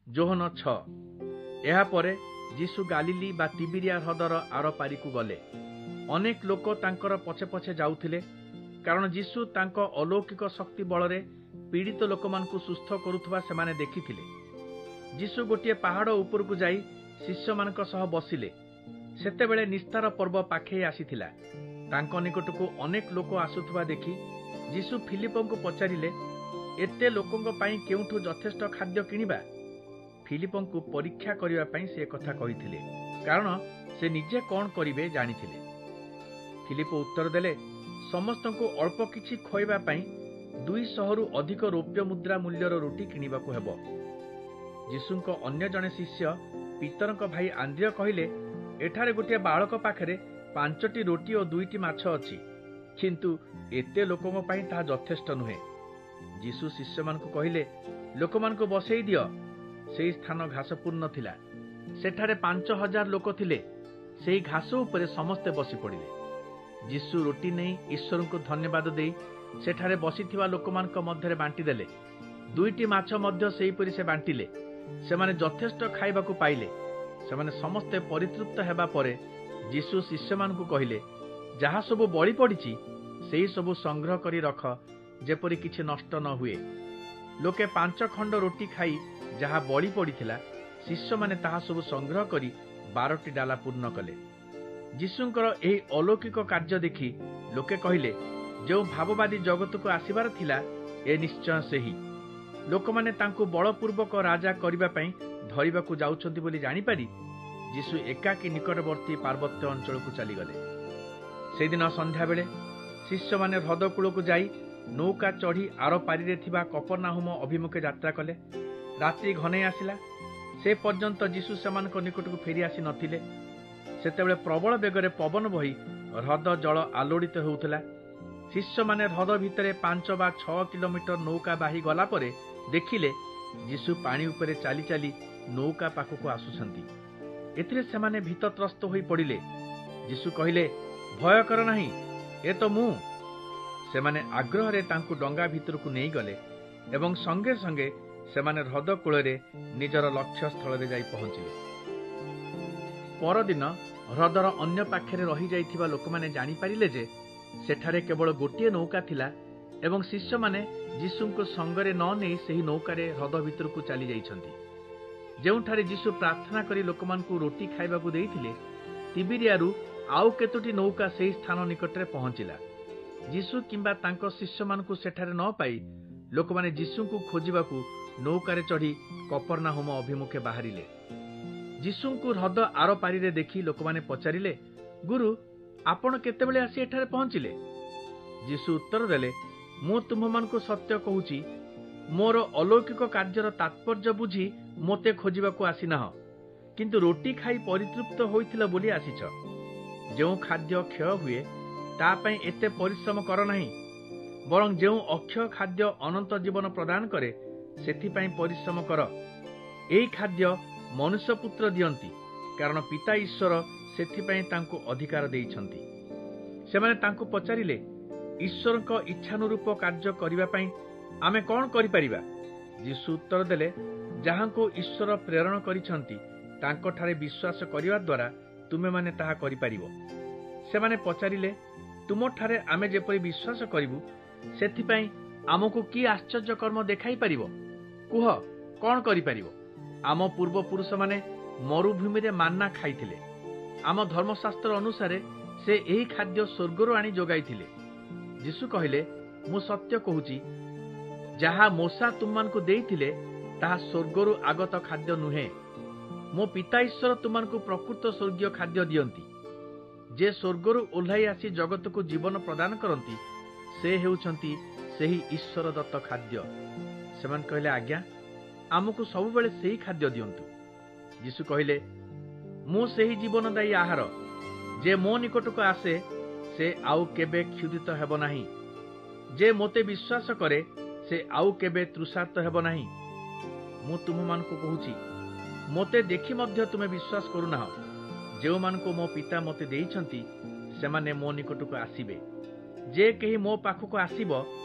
ଯୋହନ 6। ଏହାପରେ ଯୀଶୁ ଗାଲିଲି ବା ତିବିରିଆ ହ୍ରଦର ଆର ପାରିକୁ ଗଲେ। ଅନେକ ଲୋକ ତାଙ୍କର ପଛେ ପଛେ ଯାଉଥିଲେ, କାରଣ ଯୀଶୁ ତାଙ୍କ ଅଲୌକିକ ଶକ୍ତି ବଳରେ ପୀଡ଼ିତ ଲୋକମାନଙ୍କୁ ସୁସ୍ଥ କରୁଥିବା ସେମାନେ ଦେଖିଥିଲେ। ଯୀଶୁ ଗୋଟିଏ ପାହାଡ଼ ଉପରକୁ ଯାଇ ଶିଷ୍ୟମାନଙ୍କ ସହ ବସିଲେ। ସେତେବେଳେ ନିସ୍ତାର ପର୍ବ ପାଖେଇ ଆସିଥିଲା। ତାଙ୍କ ନିକଟକୁ ଅନେକ ଲୋକ ଆସୁଥିବା ଦେଖି ଯୀଶୁ ଫିଲିପଙ୍କୁ ପଚାରିଲେ, ଏତେ ଲୋକଙ୍କ ପାଇଁ କେଉଁଠୁ ଯଥେଷ୍ଟ ଖାଦ୍ୟ କିଣିବା? ଫିଲିପଙ୍କୁ ପରୀକ୍ଷା କରିବା ପାଇଁ ସେ କଥା କହିଥିଲେ, କାରଣ ସେ ନିଜେ କ'ଣ କରିବେ ଜାଣିଥିଲେ। ଫିଲିପ ଉତ୍ତର ଦେଲେ, ସମସ୍ତଙ୍କୁ ଅଳ୍ପ କିଛି ଖୋଇବା ପାଇଁ 200ରୁ ଅଧିକ ରୌପ୍ୟ ମୁଦ୍ରା ମୂଲ୍ୟର ରୁଟି କିଣିବାକୁ ହେବ। ଯୀଶୁଙ୍କ ଅନ୍ୟ ଜଣେ ଶିଷ୍ୟ ପିତରଙ୍କ ଭାଇ ଆନ୍ଦ୍ରିୟ କହିଲେ, ଏଠାରେ ଗୋଟିଏ ବାଳକ ପାଖରେ 5ଟି ରୁଟି ଓ 2ଟି ମାଛ ଅଛି, କିନ୍ତୁ ଏତେ ଲୋକଙ୍କ ପାଇଁ ତାହା ଯଥେଷ୍ଟ ନୁହେଁ। ଯୀଶୁ ଶିଷ୍ୟମାନଙ୍କୁ କହିଲେ, ଲୋକମାନଙ୍କୁ ବସେଇ ଦିଅ। ସେହି ସ୍ଥାନ ଘାସପୂର୍ଣ୍ଣ ଥିଲା। ସେଠାରେ 5000 ଲୋକ ଥିଲେ। ସେହି ଘାସ ଉପରେ ସମସ୍ତେ ବସି ପଡ଼ିଲେ। ଯୀଶୁ ରୁଟି ନେଇ ଈଶ୍ୱରଙ୍କୁ ଧନ୍ୟବାଦ ଦେଇ ସେଠାରେ ବସିଥିବା ଲୋକମାନଙ୍କ ମଧ୍ୟରେ ବାଣ୍ଟିଦେଲେ। 2ଟି ମାଛ ମଧ୍ୟ ସେହିପରି ସେ ବାଣ୍ଟିଲେ। ସେମାନେ ଯଥେଷ୍ଟ ଖାଇବାକୁ ପାଇଲେ। ସେମାନେ ସମସ୍ତେ ପରିତୃପ୍ତ ହେବା ପରେ ଯୀଶୁ ଶିଷ୍ୟମାନଙ୍କୁ କହିଲେ, ଯାହା ସବୁ ବଳି ପଡ଼ିଛି ସେହି ସବୁ ସଂଗ୍ରହ କରି ରଖ, ଯେପରି କିଛି ନଷ୍ଟ ନ ହୁଏ। ଲୋକେ 5 ଖଣ୍ଡ ରୁଟି ଖାଇ ଯାହା ବଳି ପଡ଼ିଥିଲା, ଶିଷ୍ୟମାନେ ତାହା ସବୁ ସଂଗ୍ରହ କରି 12ଟି ଡାଲା ପୂର୍ଣ୍ଣ କଲେ। ଯୀଶୁଙ୍କର ଏହି ଅଲୌକିକ କାର୍ଯ୍ୟ ଦେଖି ଲୋକେ କହିଲେ, ଯେଉଁ ଭାବବାଦୀ ଜଗତକୁ ଆସିବାର ଥିଲା, ଏ ନିଶ୍ଚୟ ସେହି। ଲୋକମାନେ ତାଙ୍କୁ ବଳପୂର୍ବକ ରାଜା କରିବା ପାଇଁ ଧରିବାକୁ ଯାଉଛନ୍ତି ବୋଲି ଜାଣିପାରି ଯୀଶୁ ଏକାକୀ ନିକଟବର୍ତ୍ତୀ ପାର୍ବତ୍ୟ ଅଞ୍ଚଳକୁ ଚାଲିଗଲେ। ସେଦିନ ସନ୍ଧ୍ୟାବେଳେ ଶିଷ୍ୟମାନେ ହ୍ରଦ କୂଳକୁ ଯାଇ ନୌକା ଚଢ଼ି ଆର ପାରିରେ ଥିବା କପରନାହୁମ ଅଭିମୁଖେ ଯାତ୍ରା କଲେ। ରାତ୍ରି ଘନେଇ ଆସିଲା। ସେ ପର୍ଯ୍ୟନ୍ତ ଯୀଶୁ ସେମାନଙ୍କ ନିକଟକୁ ଫେରି ଆସି ନଥିଲେ। ସେତେବେଳେ ପ୍ରବଳ ବେଗରେ ପବନ ବହି ହ୍ରଦ ଜଳ ଆଲୋଡ଼ିତ ହେଉଥିଲା। ଶିଷ୍ୟମାନେ ହ୍ରଦ ଭିତରେ 5 ବା 6 କିଲୋମିଟର ନୌକା ବାହି ଗଲା ପରେ ଦେଖିଲେ ଯୀଶୁ ପାଣି ଉପରେ ଚାଲି ଚାଲି ନୌକା ପାଖକୁ ଆସୁଛନ୍ତି। ଏଥିରେ ସେମାନେ ଭୀତତ୍ରସ୍ତ ହୋଇ ପଡ଼ିଲେ। ଯୀଶୁ କହିଲେ, ଭୟ କର ନାହିଁ, ଏ ତ ମୁଁ। ସେମାନେ ଆଗ୍ରହରେ ତାଙ୍କୁ ଡଙ୍ଗା ଭିତରକୁ ନେଇଗଲେ ଏବଂ ସଙ୍ଗେ ସଙ୍ଗେ ସେମାନେ ହ୍ରଦ କୂଳରେ ନିଜର ଲକ୍ଷ୍ୟସ୍ଥଳରେ ଯାଇ ପହଞ୍ଚିଲେ। ପରଦିନ ହ୍ରଦର ଅନ୍ୟ ପାଖରେ ରହିଯାଇଥିବା ଲୋକମାନେ ଜାଣିପାରିଲେ ଯେ ସେଠାରେ କେବଳ ଗୋଟିଏ ନୌକା ଥିଲା ଏବଂ ଶିଷ୍ୟମାନେ ଯୀଶୁଙ୍କୁ ସଙ୍ଗରେ ନ ନେଇ ସେହି ନୌକାରେ ହ୍ରଦ ଭିତରକୁ ଚାଲି ଯାଇଛନ୍ତି। ଯେଉଁଠାରେ ଯୀଶୁ ପ୍ରାର୍ଥନା କରି ଲୋକମାନଙ୍କୁ ରୁଟି ଖାଇବାକୁ ଦେଇଥିଲେ, ତିବିରିଆରୁ ଆଉ କେତୋଟି ନୌକା ସେହି ସ୍ଥାନ ନିକଟରେ ପହଞ୍ଚିଲା। ଯୀଶୁ କିମ୍ବା ତାଙ୍କ ଶିଷ୍ୟମାନଙ୍କୁ ସେଠାରେ ନ ପାଇ ଲୋକମାନେ ଯୀଶୁଙ୍କୁ ଖୋଜିବାକୁ ନୌକାରେ ଚଢ଼ି କପରନାହୁମ ଅଭିମୁଖେ ବାହାରିଲେ। ଯୀଶୁଙ୍କୁ ହ୍ରଦ ଆର ପାରିରେ ଦେଖି ଲୋକମାନେ ପଚାରିଲେ, ଗୁରୁ, ଆପଣ କେତେବେଳେ ଆସି ଏଠାରେ ପହଞ୍ଚିଲେ? ଯୀଶୁ ଉତ୍ତର ଦେଲେ, ମୁଁ ତୁମମାନଙ୍କୁ ସତ୍ୟ କହୁଛି, ମୋର ଅଲୌକିକ କାର୍ଯ୍ୟର ତାତ୍ପର୍ଯ୍ୟ ବୁଝି ମୋତେ ଖୋଜିବାକୁ ଆସିନାହଁ, କିନ୍ତୁ ରୁଟି ଖାଇ ପରିତୃପ୍ତ ହୋଇଥିଲ ବୋଲି ଆସିଛ। ଯେଉଁ ଖାଦ୍ୟ କ୍ଷୟ ହୁଏ ତା ପାଇଁ ଏତେ ପରିଶ୍ରମ କର ନାହିଁ, ବରଂ ଯେଉଁ ଅକ୍ଷୟ ଖାଦ୍ୟ ଅନନ୍ତ ଜୀବନ ପ୍ରଦାନ କରେ ସେଥିପାଇଁ ପରିଶ୍ରମ କର। ଏହି ଖାଦ୍ୟ ମନୁଷ୍ୟପୁତ୍ର ଦିଅନ୍ତି, କାରଣ ପିତା ଈଶ୍ୱର ସେଥିପାଇଁ ତାଙ୍କୁ ଅଧିକାର ଦେଇଛନ୍ତି। ସେମାନେ ତାଙ୍କୁ ପଚାରିଲେ, ଈଶ୍ୱରଙ୍କ ଇଚ୍ଛାନୁରୂପ କାର୍ଯ୍ୟ କରିବା ପାଇଁ ଆମେ କ'ଣ କରିପାରିବା? ଯୀଶୁ ଉତ୍ତର ଦେଲେ, ଯାହାଙ୍କୁ ଈଶ୍ୱର ପ୍ରେରଣ କରିଛନ୍ତି ତାଙ୍କଠାରେ ବିଶ୍ୱାସ କରିବା ଦ୍ୱାରା ତୁମେମାନେ ତାହା କରିପାରିବ। ସେମାନେ ପଚାରିଲେ, ତୁମଠାରେ ଆମେ ଯେପରି ବିଶ୍ୱାସ କରିବୁ, ସେଥିପାଇଁ ଆମକୁ କି ଆଶ୍ଚର୍ଯ୍ୟ କର୍ମ ଦେଖାଇ ପାରିବ? କୁହ, କ'ଣ କରିପାରିବ? ଆମ ପୂର୍ବପୁରୁଷମାନେ ମରୁଭୂମିରେ ମାନ୍ନା ଖାଇଥିଲେ। ଆମ ଧର୍ମଶାସ୍ତ୍ର ଅନୁସାରେ ସେ ଏହି ଖାଦ୍ୟ ସ୍ୱର୍ଗରୁ ଆଣି ଯୋଗାଇଥିଲେ। ଯୀଶୁ କହିଲେ, ମୁଁ ସତ୍ୟ କହୁଛି, ଯାହା ମୋଶା ତୁମମାନଙ୍କୁ ଦେଇଥିଲେ ତାହା ସ୍ୱର୍ଗରୁ ଆଗତ ଖାଦ୍ୟ ନୁହେଁ। ମୋ ପିତା ଈଶ୍ୱର ତୁମମାନଙ୍କୁ ପ୍ରକୃତ ସ୍ୱର୍ଗୀୟ ଖାଦ୍ୟ ଦିଅନ୍ତି। ଯେ ସ୍ୱର୍ଗରୁ ଓହ୍ଲାଇ ଆସି ଜଗତକୁ ଜୀବନ ପ୍ରଦାନ କରନ୍ତି, ସେ ହେଉଛନ୍ତି ସେହି ଈଶ୍ୱର ଦତ୍ତ ଖାଦ୍ୟ। ସେମାନେ କହିଲେ, ଆଜ୍ଞା, ଆମକୁ ସବୁବେଳେ ସେହି ଖାଦ୍ୟ ଦିଅନ୍ତୁ। ଯୀଶୁ କହିଲେ, ମୁଁ ସେହି ଜୀବନଦାୟୀ ଆହାର। ଯେ ମୋ ନିକଟକୁ ଆସେ ସେ ଆଉ କେବେ କ୍ଷୁଧିତ ହେବ ନାହିଁ। ଯେ ମୋତେ ବିଶ୍ୱାସ କରେ ସେ ଆଉ କେବେ ତୃଷାର୍ତ୍ତ ହେବ ନାହିଁ। ମୁଁ ତୁମମାନଙ୍କୁ କହୁଛି, ମୋତେ ଦେଖି ମଧ୍ୟ ତୁମେ ବିଶ୍ୱାସ କରୁନାହଁ। ଯେଉଁମାନଙ୍କୁ ମୋ ପିତା ମୋତେ ଦେଇଛନ୍ତି ସେମାନେ ମୋ ନିକଟକୁ ଆସିବେ। ଯେ କେହି ମୋ ପାଖକୁ ଆସିବ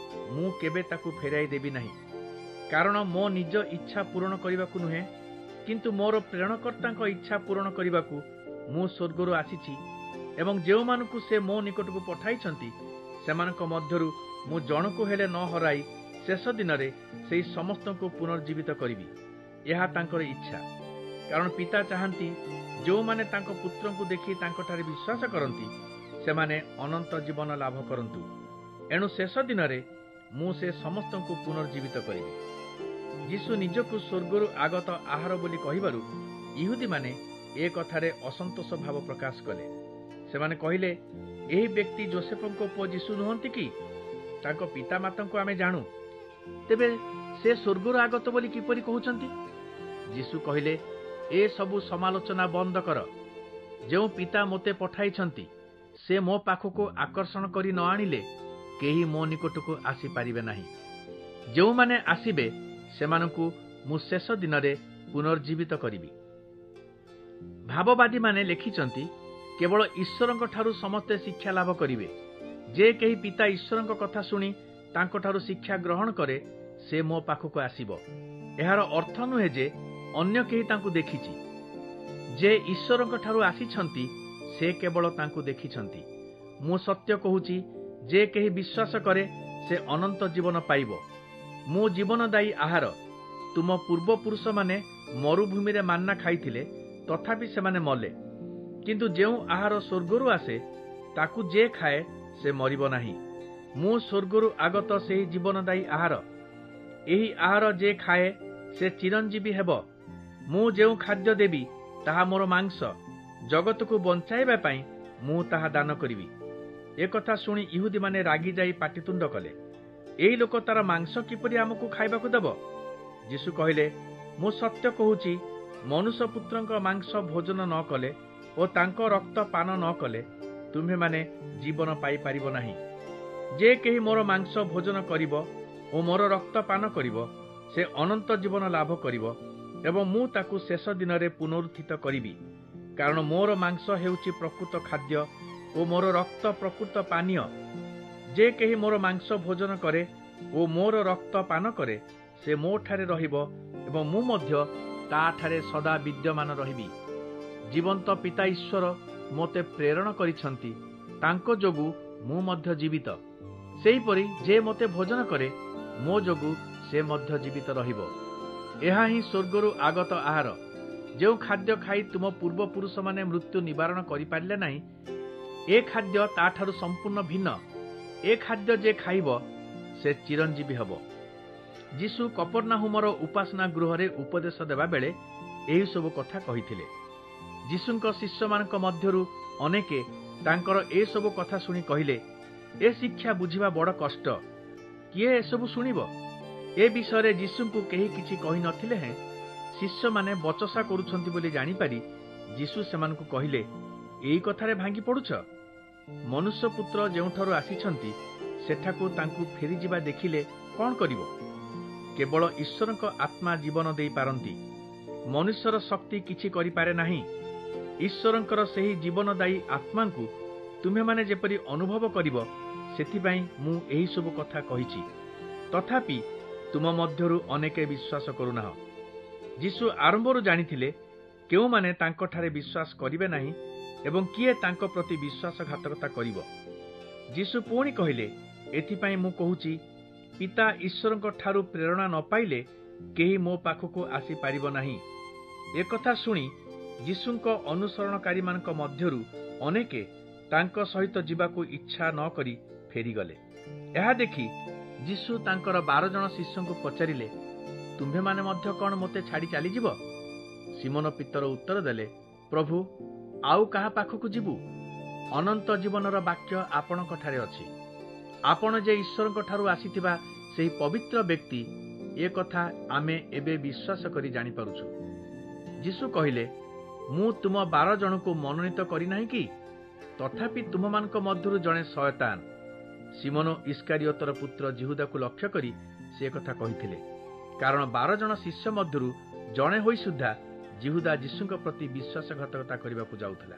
ମୁଁ କେବେ ତାକୁ ଫେରାଇ ଦେବି ନାହିଁ। କାରଣ ମୋ ନିଜ ଇଚ୍ଛା ପୂରଣ କରିବାକୁ ନୁହେଁ, କିନ୍ତୁ ମୋର ପ୍ରେରଣକର୍ତ୍ତାଙ୍କ ଇଚ୍ଛା ପୂରଣ କରିବାକୁ ମୁଁ ସ୍ୱର୍ଗରୁ ଆସିଛି ଏବଂ ଯେଉଁମାନଙ୍କୁ ସେ ମୋ ନିକଟକୁ ପଠାଇଛନ୍ତି ସେମାନଙ୍କ ମଧ୍ୟରୁ ମୁଁ ଜଣକୁ ହେଲେ ନ ହରାଇ ଶେଷ ଦିନରେ ସେହି ସମସ୍ତଙ୍କୁ ପୁନର୍ଜୀବିତ କରିବି। ଏହା ତାଙ୍କର ଇଚ୍ଛା, କାରଣ ପିତା ଚାହାନ୍ତି ଯେଉଁମାନେ ତାଙ୍କ ପୁତ୍ରଙ୍କୁ ଦେଖି ତାଙ୍କଠାରେ ବିଶ୍ୱାସ କରନ୍ତି ସେମାନେ ଅନନ୍ତ ଜୀବନ ଲାଭ କରନ୍ତୁ। ଏଣୁ ଶେଷ ଦିନରେ ମୁଁ ସେ ସମସ୍ତଙ୍କୁ ପୁନର୍ଜୀବିତ କରିବି। ଯୀଶୁ ନିଜକୁ ସ୍ୱର୍ଗରୁ ଆଗତ ଆହାର ବୋଲି କହିବାରୁ ଇହୁଦୀମାନେ ଏ କଥାରେ ଅସନ୍ତୋଷ ଭାବ ପ୍ରକାଶ କଲେ। ସେମାନେ କହିଲେ, ଏହି ବ୍ୟକ୍ତି ଯୋସେଫଙ୍କ ପୁଅ ଯୀଶୁ ନୁହନ୍ତି କି? ତାଙ୍କ ପିତାମାତାଙ୍କୁ ଆମେ ଜାଣୁ, ତେବେ ସେ ସ୍ୱର୍ଗରୁ ଆଗତ ବୋଲି କିପରି କହୁଛନ୍ତି? ଯୀଶୁ କହିଲେ, ଏ ସବୁ ସମାଲୋଚନା ବନ୍ଦ କର। ଯେଉଁ ପିତା ମୋତେ ପଠାଇଛନ୍ତି ସେ ମୋ ପାଖକୁ ଆକର୍ଷଣ କରି ନ ଆଣିଲେ କେହି ମୋ ନିକଟକୁ ଆସିପାରିବେ ନାହିଁ। ଯେଉଁମାନେ ଆସିବେ ସେମାନଙ୍କୁ ମୁଁ ଶେଷ ଦିନରେ ପୁନର୍ଜୀବିତ କରିବି। ଭାବବାଦୀମାନେ ଲେଖିଛନ୍ତି, କେବଳ ଈଶ୍ୱରଙ୍କ ଠାରୁ ସମସ୍ତେ ଶିକ୍ଷା ଲାଭ କରିବେ। ଯେ କେହି ପିତା ଈଶ୍ୱରଙ୍କ କଥା ଶୁଣି ତାଙ୍କଠାରୁ ଶିକ୍ଷା ଗ୍ରହଣ କରେ ସେ ମୋ ପାଖକୁ ଆସିବ। ଏହାର ଅର୍ଥ ନୁହେଁ ଯେ ଅନ୍ୟ କେହି ତାଙ୍କୁ ଦେଖିଛି। ଯେ ଈଶ୍ୱରଙ୍କ ଠାରୁ ଆସିଛନ୍ତି ସେ କେବଳ ତାଙ୍କୁ ଦେଖିଛନ୍ତି। ମୁଁ ସତ୍ୟ କହୁଛି, ଯେ କେହି ବିଶ୍ୱାସ କରେ ସେ ଅନନ୍ତ ଜୀବନ ପାଇବ। ମୁଁ ଜୀବନଦାୟୀ ଆହାର। ତୁମ ପୂର୍ବପୁରୁଷମାନେ ମରୁଭୂମିରେ ମାନ୍ନା ଖାଇଥିଲେ, ତଥାପି ସେମାନେ ମଲେ। କିନ୍ତୁ ଯେଉଁ ଆହାର ସ୍ୱର୍ଗରୁ ଆସେ ତାକୁ ଯେ ଖାଏ ସେ ମରିବ ନାହିଁ। ମୁଁ ସ୍ୱର୍ଗରୁ ଆଗତ ସେହି ଜୀବନଦାୟୀ ଆହାର। ଏହି ଆହାର ଯେ ଖାଏ ସେ ଚିରଞ୍ଜୀବୀ ହେବ। ମୁଁ ଯେଉଁ ଖାଦ୍ୟ ଦେବି ତାହା ମୋର ମାଂସ। ଜଗତକୁ ବଞ୍ଚାଇବା ପାଇଁ ମୁଁ ତାହା ଦାନ କରିବି। ଏକଥା ଶୁଣି ଇହୁଦୀମାନେ ରାଗିଯାଇ ପାଟିତୁଣ୍ଡ କଲେ। ଏହି ଲୋକ ତାର ମାଂସ କିପରି ଆମକୁ ଖାଇବାକୁ ଦେବ? ଯୀଶୁ କହିଲେ, ମୁଁ ସତ୍ୟ କହୁଛି, ମନୁଷ୍ୟପୁତ୍ରଙ୍କ ମାଂସ ଭୋଜନ ନ କଲେ ଓ ତାଙ୍କ ରକ୍ତ ପାନ ନ କଲେ ତୁମ୍ଭେମାନେ ଜୀବନ ପାଇପାରିବ ନାହିଁ। ଯେ କେହି ମୋର ମାଂସ ଭୋଜନ କରିବ ଓ ମୋର ରକ୍ତ ପାନ କରିବ ସେ ଅନନ୍ତ ଜୀବନ ଲାଭ କରିବ ଏବଂ ମୁଁ ତାକୁ ଶେଷ ଦିନରେ ପୁନରୁତ୍ଥିତ କରିବି। କାରଣ ମୋର ମାଂସ ହେଉଛି ପ୍ରକୃତ ଖାଦ୍ୟ ଓ ମୋର ରକ୍ତ ପ୍ରକୃତ ପାନୀୟ। ଯେ କେହି ମୋର ମାଂସ ଭୋଜନ କରେ ଓ ମୋର ରକ୍ତ ପାନ କରେ ସେ ମୋ ଠାରେ ରହିବ ଏବଂ ମୁଁ ମଧ୍ୟ ତାଠାରେ ସଦା ବିଦ୍ୟମାନ ରହିବି। ଜୀବନ୍ତ ପିତା ଈଶ୍ୱର ମୋତେ ପ୍ରେରଣ କରିଛନ୍ତି, ତାଙ୍କ ଯୋଗୁଁ ମୁଁ ମଧ୍ୟ ଜୀବିତ। ସେହିପରି ଯେ ମୋତେ ଭୋଜନ କରେ ମୋ ଯୋଗୁଁ ସେ ମଧ୍ୟ ଜୀବିତ ରହିବ। ଏହା ହିଁ ସ୍ୱର୍ଗରୁ ଆଗତ ଆହାର। ଯେଉଁ ଖାଦ୍ୟ ଖାଇ ତୁମ ପୂର୍ବପୁରୁଷମାନେ ମୃତ୍ୟୁ ନିବାରଣ କରିପାରିଲେ ନାହିଁ, ଏ ଖାଦ୍ୟ ତାଠାରୁ ସମ୍ପୂର୍ଣ୍ଣ ଭିନ୍ନ। ଏ ଖାଦ୍ୟ ଯେ ଖାଇବ ସେ ଚିରଞ୍ଜୀବୀ ହେବ। ଯୀଶୁ କପରନାହୁମର ଉପାସନା ଗୃହରେ ଉପଦେଶ ଦେବାବେଳେ ଏହିସବୁ କଥା କହିଥିଲେ। ଯୀଶୁଙ୍କ ଶିଷ୍ୟମାନଙ୍କ ମଧ୍ୟରୁ ଅନେକେ ତାଙ୍କର ଏସବୁ କଥା ଶୁଣି କହିଲେ, ଏ ଶିକ୍ଷା ବୁଝିବା ବଡ଼ କଷ୍ଟ। କିଏ ଏସବୁ ଶୁଣିବ? ଏ ବିଷୟରେ ଯୀଶୁଙ୍କୁ କେହି କିଛି କହିନଥିଲେ ହେଁ ଶିଷ୍ୟମାନେ ବଚସା କରୁଛନ୍ତି ବୋଲି ଜାଣିପାରି ଯୀଶୁ ସେମାନଙ୍କୁ କହିଲେ, ଏଇ କଥାରେ ଭାଙ୍ଗି ପଡୁଛ? ମନୁଷ୍ୟପୁତ୍ର ଯେଉଁଠାରୁ ଆସିଛନ୍ତି ସେଠାକୁ ତାଙ୍କୁ ଫେରିଯିବା ଦେଖିଲେ କ'ଣ କରିବ? କେବଳ ଈଶ୍ୱରଙ୍କ ଆତ୍ମା ଜୀବନ ଦେଇପାରନ୍ତି। ମନୁଷ୍ୟର ଶକ୍ତି କିଛି କରିପାରେ ନାହିଁ। ଈଶ୍ୱରଙ୍କର ସେହି ଜୀବନଦାୟୀ ଆତ୍ମାଙ୍କୁ ତୁମେମାନେ ଯେପରି ଅନୁଭବ କରିବ ସେଥିପାଇଁ ମୁଁ ଏହିସବୁ କଥା କହିଛି। ତଥାପି ତୁମ ମଧ୍ୟରୁ ଅନେକେ ବିଶ୍ୱାସ କରୁନାହ। ଯୀଶୁ ଆରମ୍ଭରୁ ଜାଣିଥିଲେ କେଉଁମାନେ ତାଙ୍କଠାରେ ବିଶ୍ୱାସ କରିବେ ନାହିଁ ଏବଂ କିଏ ତାଙ୍କ ପ୍ରତି ବିଶ୍ୱାସଘାତକତା କରିବ। ଯୀଶୁ ପୁଣି କହିଲେ, ଏଥିପାଇଁ ମୁଁ କହୁଛି, ପିତା ଈଶ୍ୱରଙ୍କ ଠାରୁ ପ୍ରେରଣା ନ ପାଇଲେ କେହି ମୋ ପାଖକୁ ଆସିପାରିବ ନାହିଁ। ଏକଥା ଶୁଣି ଯୀଶୁଙ୍କ ଅନୁସରଣକାରୀମାନଙ୍କ ମଧ୍ୟରୁ ଅନେକେ ତାଙ୍କ ସହିତ ଯିବାକୁ ଇଚ୍ଛା ନ କରି ଫେରିଗଲେ। ଏହା ଦେଖି ଯୀଶୁ ତାଙ୍କର 12 ଜଣ ଶିଷ୍ୟଙ୍କୁ ପଚାରିଲେ, ତୁମ୍ଭେମାନେ ମଧ୍ୟ କ'ଣ ମୋତେ ଛାଡ଼ି ଚାଲିଯିବ? ସିମୋନ ପିତର ଉତ୍ତର ଦେଲେ, ପ୍ରଭୁ, ଆଉ କାହା ପାଖକୁ ଯିବୁ? ଅନନ୍ତ ଜୀବନର ବାକ୍ୟ ଆପଣଙ୍କ ଠାରେ ଅଛି। ଆପଣ ଯେ ଈଶ୍ୱରଙ୍କ ଠାରୁ ଆସିଥିବା ସେହି ପବିତ୍ର ବ୍ୟକ୍ତି, ଏ କଥା ଆମେ ଏବେ ବିଶ୍ୱାସ କରି ଜାଣିପାରୁଛୁ। ଯୀଶୁ କହିଲେ, ମୁଁ ତୁମ 12 ଜଣଙ୍କୁ ମନୋନୀତ କରିନାହିଁ କି? ତଥାପି ତୁମମାନଙ୍କ ମଧ୍ୟରୁ ଜଣେ ଶୟତାନ। ସିମୋନ ଇସ୍କାରିଓତର ପୁତ୍ର ଜିହୁଦାକୁ ଲକ୍ଷ୍ୟ କରି ସେ କଥା କହିଥିଲେ। କାରଣ 12 ଜଣ ଶିଷ୍ୟ ମଧ୍ୟରୁ ଜଣେ ହୋଇ ସୁଦ୍ଧା ଜିହୁଦା ଯୀଶୁଙ୍କ ପ୍ରତି ବିଶ୍ୱାସଘାତକତା କରିବାକୁ ଯାଉଥିଲା।